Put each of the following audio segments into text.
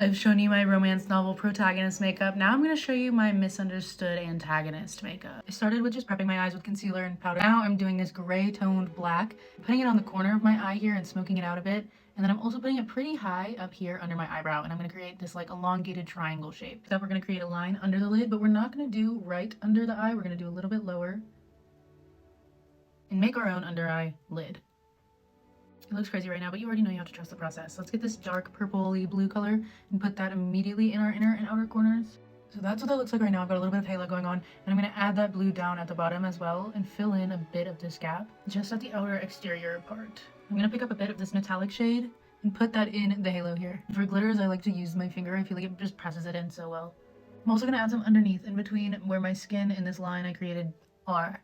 I've shown you my romance novel protagonist makeup. Now I'm going to show you my misunderstood antagonist makeup. I started with just prepping my eyes with concealer and powder. Now I'm doing this gray toned black, putting it on the corner of my eye here and smoking it out a bit. And then I'm also putting it pretty high up here under my eyebrow, and I'm going to create this like elongated triangle shape. So we're going to create a line under the lid, but we're not going to do right under the eye. We're going to do a little bit lower and make our own under eye lid. It looks crazy right now, but you already know you have to trust the process. Let's get this dark purpley blue color and put that immediately in our inner and outer corners. So that's what that looks like right now. I've got a little bit of halo going on, and I'm going to add that blue down at the bottom as well and fill in a bit of this gap just at the outer exterior part. I'm going to pick up a bit of this metallic shade and put that in the halo here. For glitters, I like to use my finger. I feel like it just presses it in so well. I'm also going to add some underneath in between where my skin and this line I created are.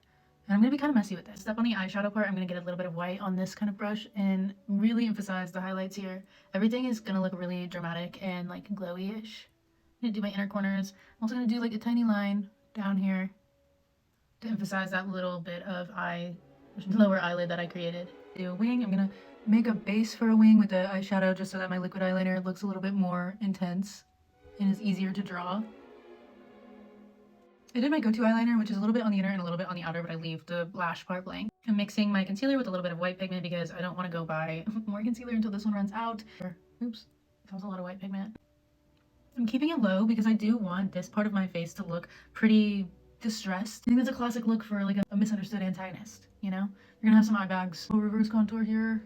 And I'm going to be kind of messy with this. Step on the eyeshadow part, I'm going to get a little bit of white on this kind of brush and really emphasize the highlights here. Everything is going to look really dramatic and like glowy-ish. I'm going to do my inner corners. I'm also going to do like a tiny line down here to emphasize that little bit of lower eyelid that I created. Do a wing. I'm going to make a base for a wing with the eyeshadow just so that my liquid eyeliner looks a little bit more intense and is easier to draw. I did my go-to eyeliner, which is a little bit on the inner and a little bit on the outer, but I leave the lash part blank. I'm mixing my concealer with a little bit of white pigment because I don't want to go buy more concealer until this one runs out. Oops, that was a lot of white pigment. I'm keeping it low because I do want this part of my face to look pretty distressed. I think that's a classic look for like a misunderstood antagonist, you know? You're gonna have some eye bags. We'll reverse contour here.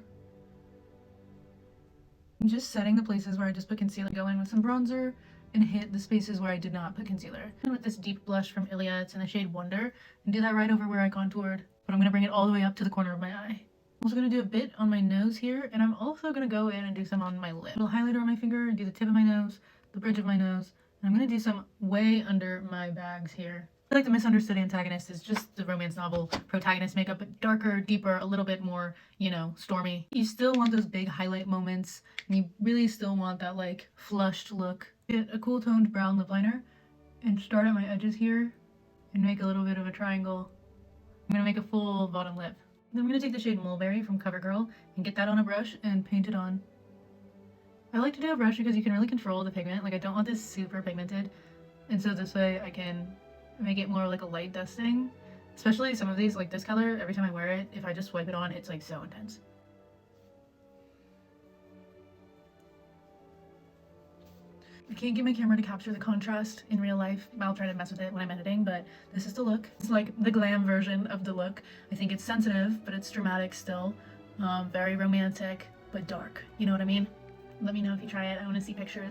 I'm just setting the places where I just put concealer, go in with some bronzer, and hit the spaces where I did not put concealer. And with this deep blush from Ilia, it's in the shade Wonder, and do that right over where I contoured, but I'm going to bring it all the way up to the corner of my eye. I'm also going to do a bit on my nose here, and I'm also going to go in and do some on my lip. A little highlighter on my finger, and do the tip of my nose, the bridge of my nose, and I'm going to do some way under my bags here. I feel like the misunderstood antagonist is just the romance novel protagonist makeup, but darker, deeper, a little bit more, you know, stormy. You still want those big highlight moments, and you really still want that like flushed look. Get a cool toned brown lip liner and start at my edges here and make a little bit of a triangle. I'm going to make a full bottom lip. Then I'm going to take the shade Mulberry from CoverGirl and get that on a brush and paint it on. I like to do a brush because you can really control the pigment. Like I don't want this super pigmented, and so this way I can make it more like a light dusting. Especially some of these, like this color, every time I wear it, if I just swipe it on, it's like so intense. I can't get my camera to capture the contrast in real life. I'll try to mess with it when I'm editing, but this is the look. It's like the glam version of the look. I think it's sensitive, but it's dramatic still. Very romantic, but dark. You know what I mean? Let me know if you try it. I want to see pictures.